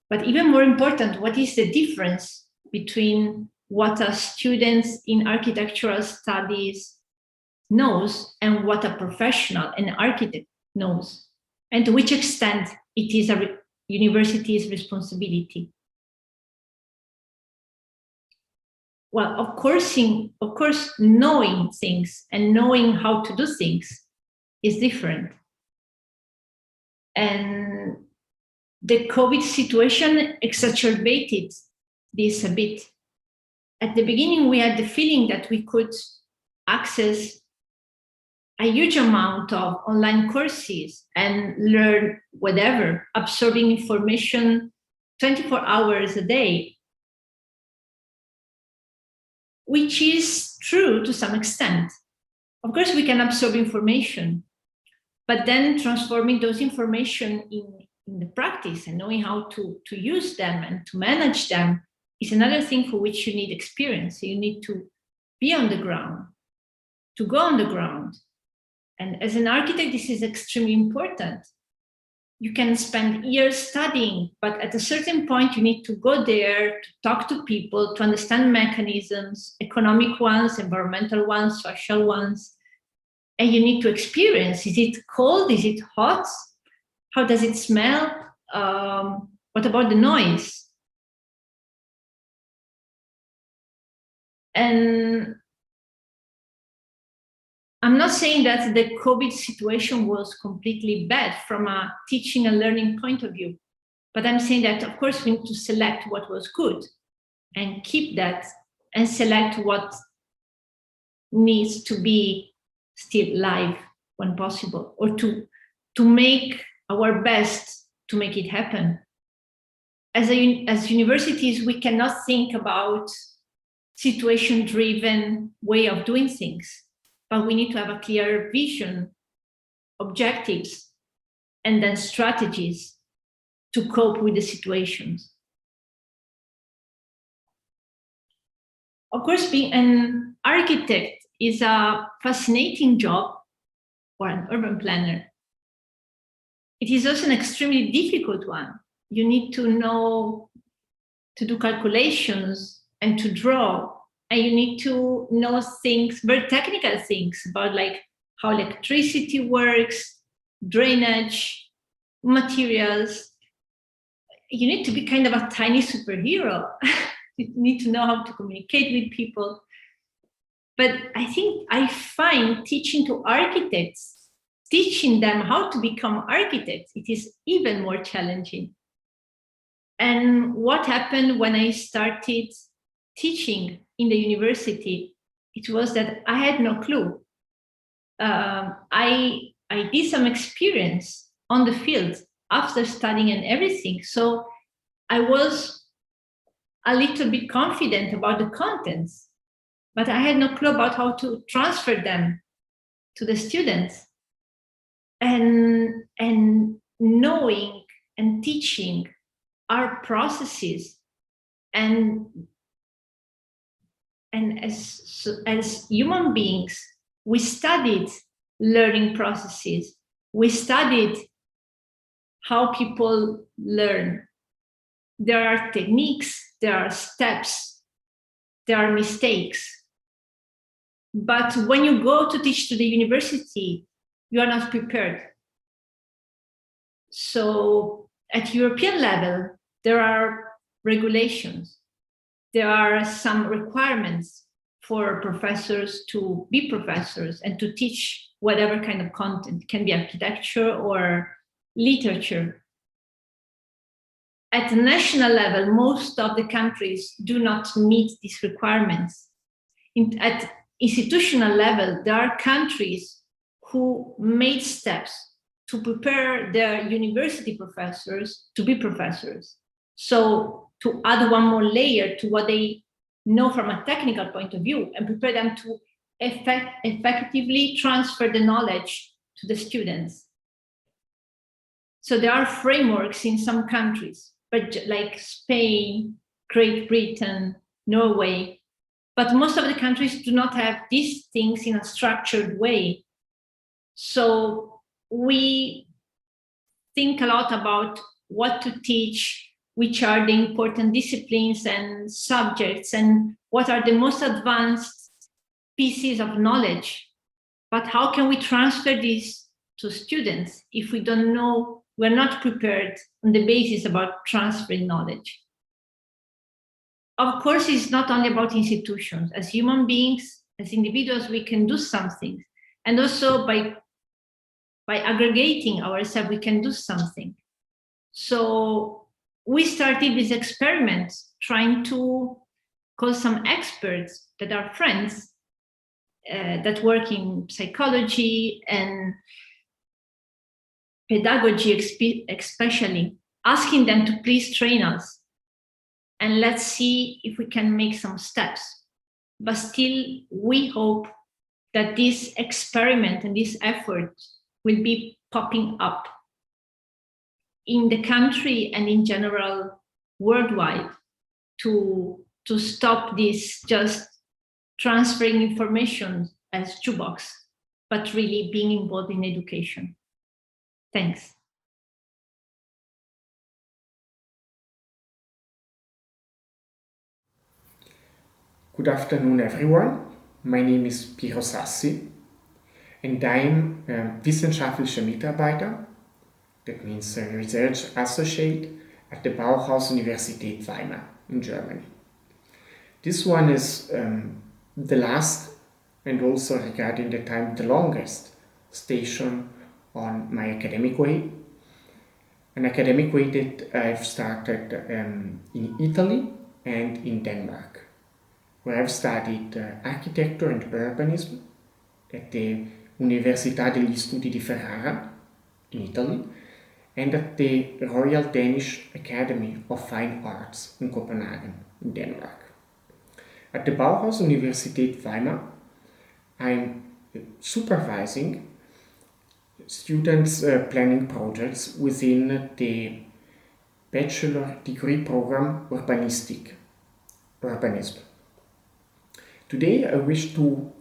But even more important, what is the difference between what a student in architectural studies knows and what a professional, an architect, knows? And to which extent it is a university's responsibility? Well, of course, knowing things and knowing how to do things is different. And the COVID situation exacerbated this a bit. At the beginning, we had the feeling that we could access a huge amount of online courses and learn whatever, absorbing information 24 hours a day, which is true to some extent. Of course, we can absorb information, but then transforming those information in the practice and knowing how to use them and to manage them is another thing for which you need experience. So you need to be on the ground, to go on the ground. And as an architect, this is extremely important. You can spend years studying, but at a certain point, you need to go there to talk to people, to understand mechanisms, economic ones, environmental ones, social ones. And you need to experience, is it cold? Is it hot? How does it smell? What about the noise? And I'm not saying that the COVID situation was completely bad from a teaching and learning point of view, but I'm saying that, of course, we need to select what was good and keep that and select what needs to be still live when possible, or to make our best to make it happen. As universities, we cannot think about situation-driven way of doing things, but we need to have a clear vision, objectives, and then strategies to cope with the situations. Of course, being an architect is a fascinating job, or an urban planner. It is also an extremely difficult one. You need to know to do calculations and to draw, and you need to know things, very technical things about like how electricity works, drainage, materials. You need to be kind of a tiny superhero. You need to know how to communicate with people. But I think I find teaching to architects, teaching them how to become architects, it is even more challenging. And what happened when I started teaching in the university, it was that I had no clue. I did some experience on the field after studying and everything. So I was a little bit confident about the contents, but I had no clue about how to transfer them to the students. And knowing and teaching our processes, and as human beings, we studied learning processes. We studied how people learn. There are techniques, there are steps, there are mistakes. But when you go to teach to the university, you are not prepared. So at European level, there are regulations. There are some requirements for professors to be professors and to teach whatever kind of content. It can be architecture or literature. At the national level, most of the countries do not meet these requirements. At institutional level, there are countries who made steps to prepare their university professors to be professors. So to add one more layer to what they know from a technical point of view and prepare them to effectively transfer the knowledge to the students. So there are frameworks in some countries, but like Spain, Great Britain, Norway, but most of the countries do not have these things in a structured way. So we think a lot about what to teach, which are the important disciplines and subjects, and what are the most advanced pieces of knowledge. But how can we transfer this to students if we don't know, we're not prepared on the basis about transferring knowledge? Of course, it's not only about institutions. As human beings, as individuals, we can do something. And also by aggregating ourselves, we can do something. So we started this experiment trying to call some experts that are friends that work in psychology and pedagogy especially, asking them to please train us. And let's see if we can make some steps. But still, we hope that this experiment and this effort will be popping up in the country and in general worldwide to stop this just transferring information as shoebox, but really being involved in education. Thanks. Good afternoon, everyone. My name is Piero Sassi, and I'm a wissenschaftlicher Mitarbeiter, that means a research associate at the Bauhaus-Universität Weimar in Germany. This one is the last and also regarding the time the longest station on my academic way. An academic way that I've started in Italy and in Denmark, where I've studied architecture and urbanism at the Università degli Studi di Ferrara in Italy and at the Royal Danish Academy of Fine Arts in Copenhagen in Denmark. At the Bauhaus Universität Weimar, I'm supervising students' planning projects within the bachelor degree program Urbanism. Today I wish to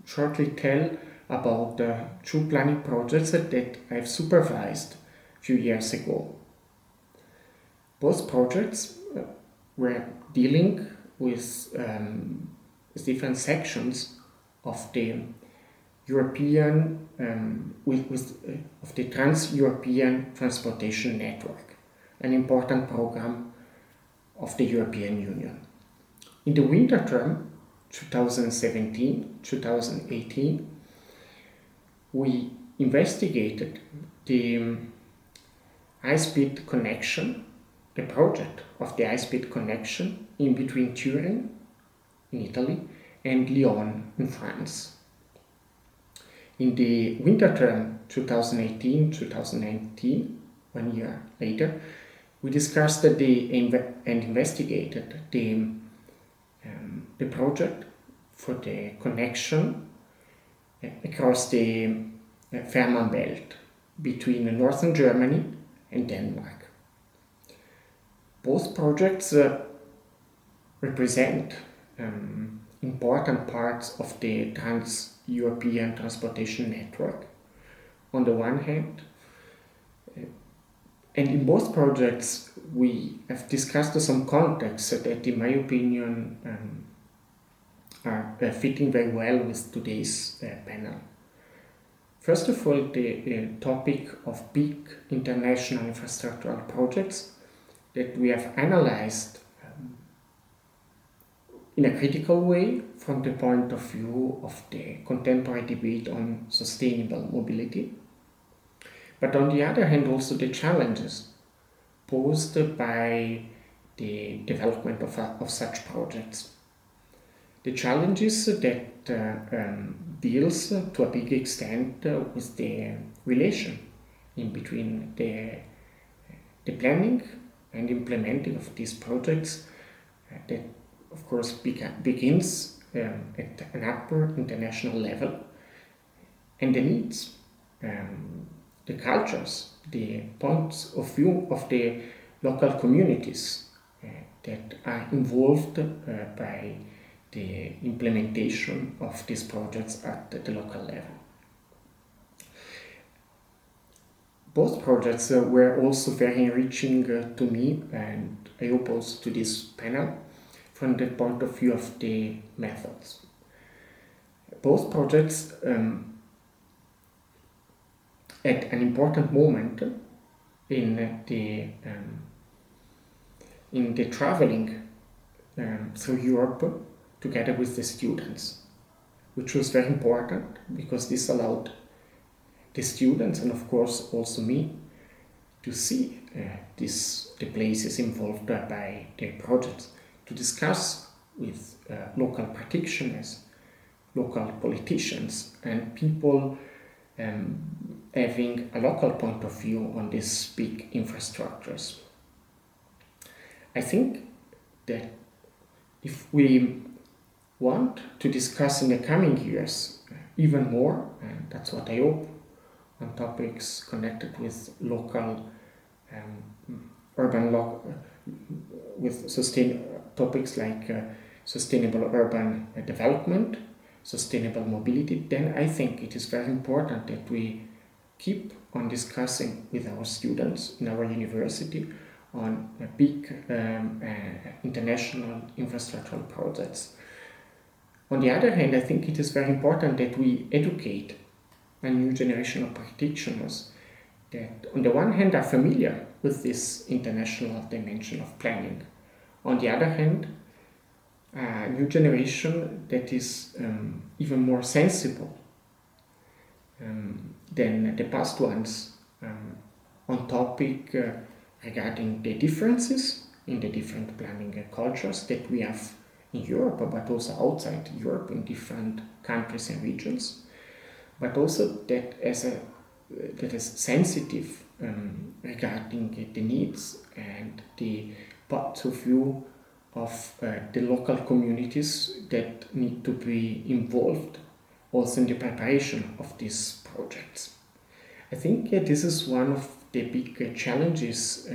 shortly tell about two planning projects that I've supervised a few years ago. Both projects were dealing with different sections of the European, of the Trans-European Transportation Network, an important program of the European Union. In the winter term, 2017-2018, we investigated the high-speed connection, the project of the high-speed connection in between Turin in Italy and Lyon in France. In the winter term 2018-2019, 1 year later, we discussed and investigated the project for the connection across the Fehmarn Belt between northern Germany and Denmark. Both projects represent important parts of the Trans-European Transportation Network on the one hand, and in both projects we have discussed some contexts that in my opinion are fitting very well with today's panel. First of all, the topic of big international infrastructural projects that we have analyzed in a critical way from the point of view of the contemporary debate on sustainable mobility, but on the other hand also the challenges posed by the development of such projects. The challenges that deals to a big extent with the relation in between the planning and implementing of these projects that of course begins at an upper international level, and the needs, the cultures, the points of view of the local communities that are involved by the implementation of these projects at the local level. Both projects were also very enriching to me, and I hope also to this panel, from the point of view of the methods. Both projects at an important moment in the traveling through Europe together with the students, which was very important because this allowed the students and of course also me to see the places involved by the projects, to discuss with local practitioners, local politicians, and people having a local point of view on these big infrastructures. I think that if we want to discuss in the coming years even more, and that's what I hope, on topics connected with local with topics like sustainable urban development, sustainable mobility, then I think it is very important that we keep on discussing with our students in our university on big international infrastructural projects. On the other hand, I think it is very important that we educate a new generation of practitioners that on the one hand are familiar with this international dimension of planning. On the other hand, a new generation that is even more sensible than the past ones on topic regarding the differences in the different planning cultures that we have in Europe, but also outside Europe in different countries and regions, but also that is sensitive regarding the needs and the points of view of the local communities that need to be involved also in the preparation of these projects. I think this is one of the big challenges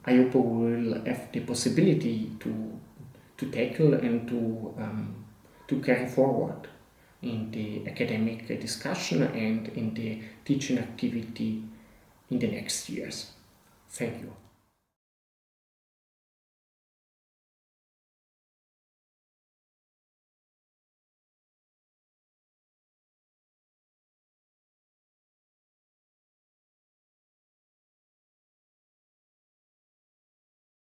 I hope we will have the possibility to tackle and to carry forward in the academic discussion and in the teaching activity in the next years. Thank you.